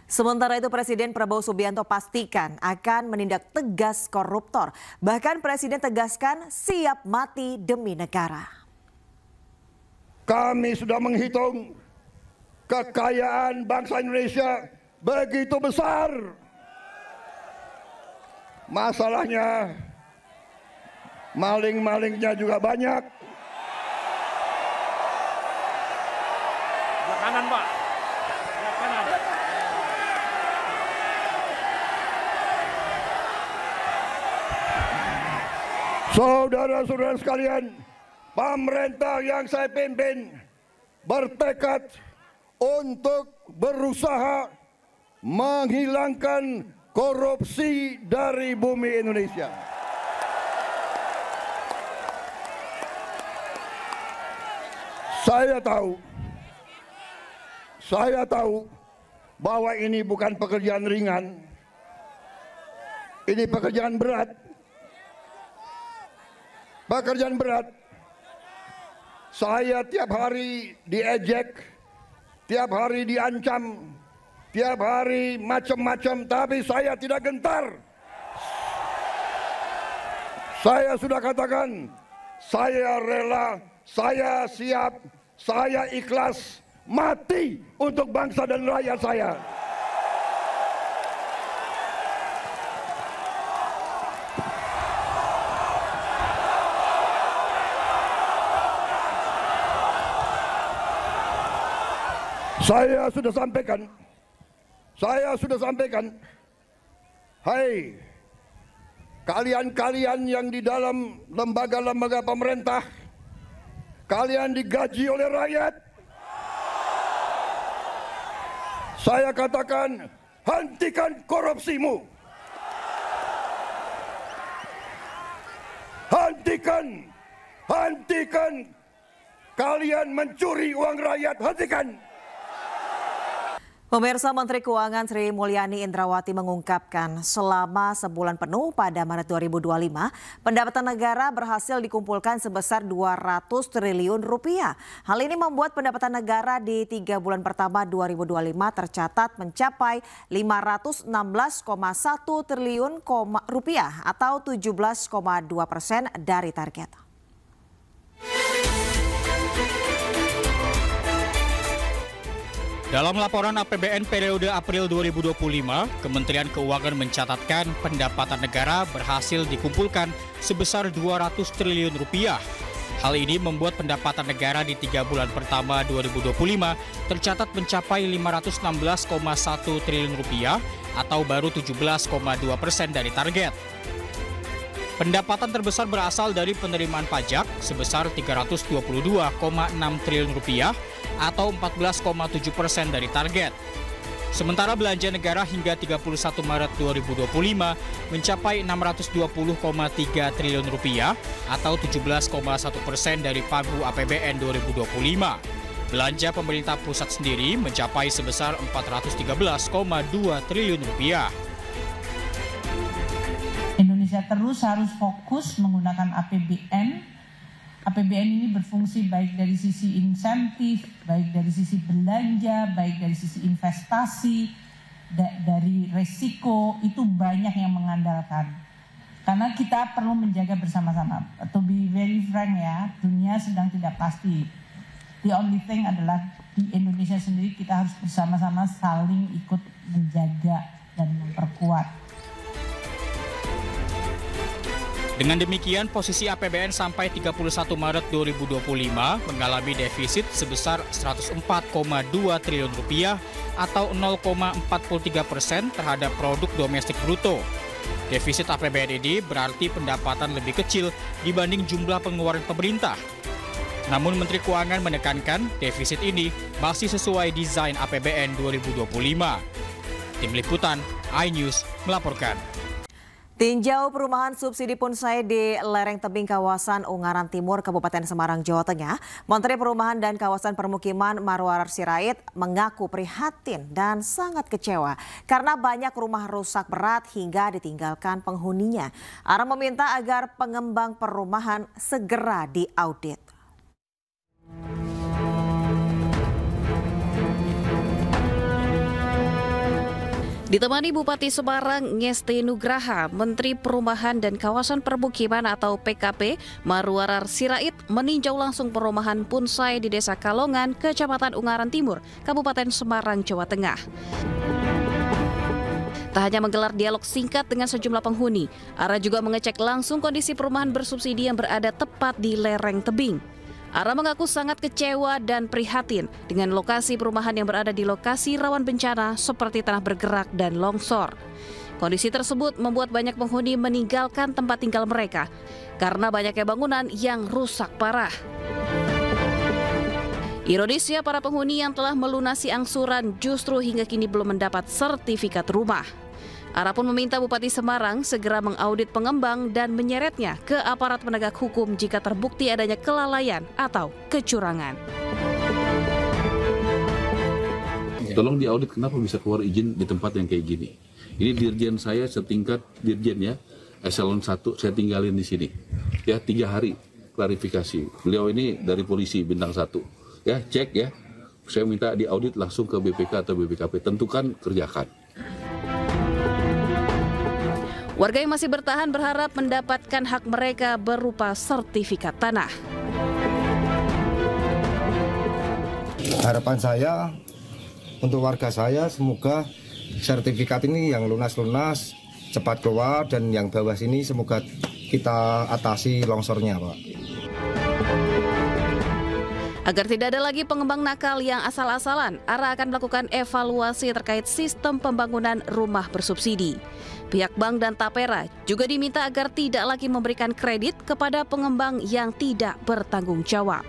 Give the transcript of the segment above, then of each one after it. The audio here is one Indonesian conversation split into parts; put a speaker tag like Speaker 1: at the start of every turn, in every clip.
Speaker 1: Sementara itu Presiden Prabowo Subianto pastikan akan menindak tegas koruptor. Bahkan Presiden tegaskan siap mati demi negara.
Speaker 2: Kami sudah menghitung kekayaan bangsa Indonesia begitu besar. Masalahnya maling-malingnya juga banyak.
Speaker 3: Kanan, Pak. Kanan.
Speaker 2: Saudara-saudara sekalian, pemerintah yang saya pimpin bertekad untuk berusaha menghilangkan korupsi dari bumi Indonesia. Saya tahu bahwa ini bukan pekerjaan ringan. Ini pekerjaan berat. Pekerjaan berat. Saya tiap hari diejek, tiap hari diancam, tiap hari macam-macam, tapi saya tidak gentar. Saya sudah katakan, saya rela, saya siap, saya ikhlas mati untuk bangsa dan rakyat saya. Saya sudah sampaikan, hai kalian-kalian yang di dalam lembaga-lembaga pemerintah, kalian digaji oleh rakyat. Saya katakan, hentikan korupsimu. Hentikan kalian mencuri uang rakyat, hentikan.
Speaker 1: Pemirsa, Menteri Keuangan Sri Mulyani Indrawati mengungkapkan selama sebulan penuh pada Maret 2025, pendapatan negara berhasil dikumpulkan sebesar 200 triliun rupiah. Hal ini membuat pendapatan negara di 3 bulan pertama 2025 tercatat mencapai 516,1 triliun rupiah atau 17,2% dari target.
Speaker 3: Dalam laporan APBN periode April 2025, Kementerian Keuangan mencatatkan pendapatan negara berhasil dikumpulkan sebesar 200 triliun rupiah. Hal ini membuat pendapatan negara di 3 bulan pertama 2025 tercatat mencapai 516,1 triliun rupiah atau baru 17,2% dari target. Pendapatan terbesar berasal dari penerimaan pajak sebesar 322,6 triliun rupiah atau 14,7% dari target. Sementara belanja negara hingga 31 Maret 2025 mencapai 620,3 triliun rupiah atau 17,1% dari pagu APBN 2025. Belanja pemerintah pusat sendiri mencapai sebesar 413,2 triliun rupiah.
Speaker 4: Indonesia terus harus fokus menggunakan APBN. APBN ini berfungsi baik dari sisi insentif, baik dari sisi belanja, baik dari sisi investasi, dari resiko, itu banyak yang mengandalkan. Karena kita perlu menjaga bersama-sama. To be very frank ya, dunia sedang tidak pasti. The only thing adalah di Indonesia sendiri kita harus bersama-sama saling ikut menjaga dan memperkuat.
Speaker 3: Dengan demikian, posisi APBN sampai 31 Maret 2025 mengalami defisit sebesar 104,2 triliun rupiah atau 0,43% terhadap produk domestik bruto. Defisit APBN ini berarti pendapatan lebih kecil dibanding jumlah pengeluaran pemerintah. Namun Menteri Keuangan menekankan defisit ini masih sesuai desain APBN 2025. Tim Liputan, iNews melaporkan.
Speaker 1: Tinjau perumahan subsidi Punsai di lereng tebing kawasan Ungaran Timur, Kabupaten Semarang, Jawa Tengah. Menteri Perumahan dan Kawasan Permukiman Marwar Sirait mengaku prihatin dan sangat kecewa karena banyak rumah rusak berat hingga ditinggalkan penghuninya. Ara meminta agar pengembang perumahan segera diaudit.
Speaker 5: Ditemani Bupati Semarang Ngesti Nugraha, Menteri Perumahan dan Kawasan Permukiman atau PKP Marwarar Sirait meninjau langsung perumahan Punsai di Desa Kalongan, Kecamatan Ungaran Timur, Kabupaten Semarang, Jawa Tengah. Tak hanya menggelar dialog singkat dengan sejumlah penghuni, Ara juga mengecek langsung kondisi perumahan bersubsidi yang berada tepat di lereng tebing. Ara mengaku sangat kecewa dan prihatin dengan lokasi perumahan yang berada di lokasi rawan bencana seperti tanah bergerak dan longsor. Kondisi tersebut membuat banyak penghuni meninggalkan tempat tinggal mereka karena banyaknya bangunan yang rusak parah. Ironisnya, para penghuni yang telah melunasi angsuran justru hingga kini belum mendapat sertifikat rumah. Ara pun meminta Bupati Semarang segera mengaudit pengembang dan menyeretnya ke aparat penegak hukum jika terbukti adanya kelalaian atau kecurangan.
Speaker 6: Tolong diaudit kenapa bisa keluar izin di tempat yang kayak gini. Ini dirjen saya setingkat dirjen ya, eselon 1 saya tinggalin di sini. Ya 3 hari klarifikasi. Beliau ini dari polisi bintang 1. Ya cek ya. Saya minta diaudit langsung ke BPK atau BPKP. Tentukan, kerjakan.
Speaker 5: Warga yang masih bertahan berharap mendapatkan hak mereka berupa sertifikat tanah.
Speaker 7: Harapan saya untuk warga saya semoga sertifikat ini yang lunas-lunas cepat keluar dan yang bawah sini semoga kita atasi longsornya, Pak.
Speaker 5: Agar tidak ada lagi pengembang nakal yang asal-asalan, Ara akan melakukan evaluasi terkait sistem pembangunan rumah bersubsidi. Pihak bank dan Tapera juga diminta agar tidak lagi memberikan kredit kepada pengembang yang tidak bertanggung jawab.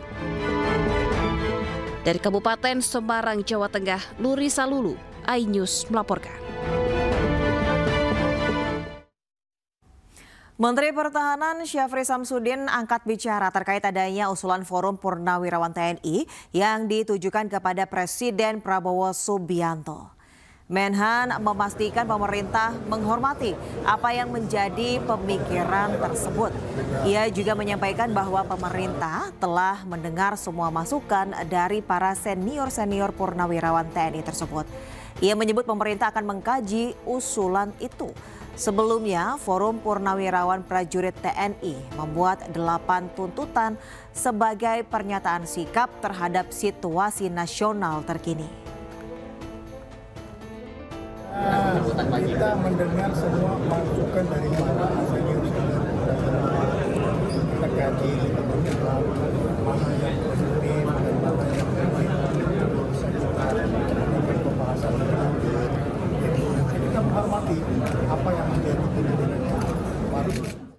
Speaker 5: Dari Kabupaten Semarang, Jawa Tengah, Lurisa Lulu, iNews melaporkan.
Speaker 1: Menteri Pertahanan Syafri Samsudin angkat bicara terkait adanya usulan Forum Purnawirawan TNI yang ditujukan kepada Presiden Prabowo Subianto. Menhan memastikan pemerintah menghormati apa yang menjadi pemikiran tersebut. Ia juga menyampaikan bahwa pemerintah telah mendengar semua masukan dari para senior-senior Purnawirawan TNI tersebut. Ia menyebut pemerintah akan mengkaji usulan itu. Sebelumnya, Forum Purnawirawan Prajurit TNI membuat 8 tuntutan sebagai pernyataan sikap terhadap situasi nasional terkini.
Speaker 8: Kita mendengar semua masukan dari para senior-senior. Kita kaji mana yang positif dan mana yang bisa kita lakukan pembahasan. Kita menghormati apa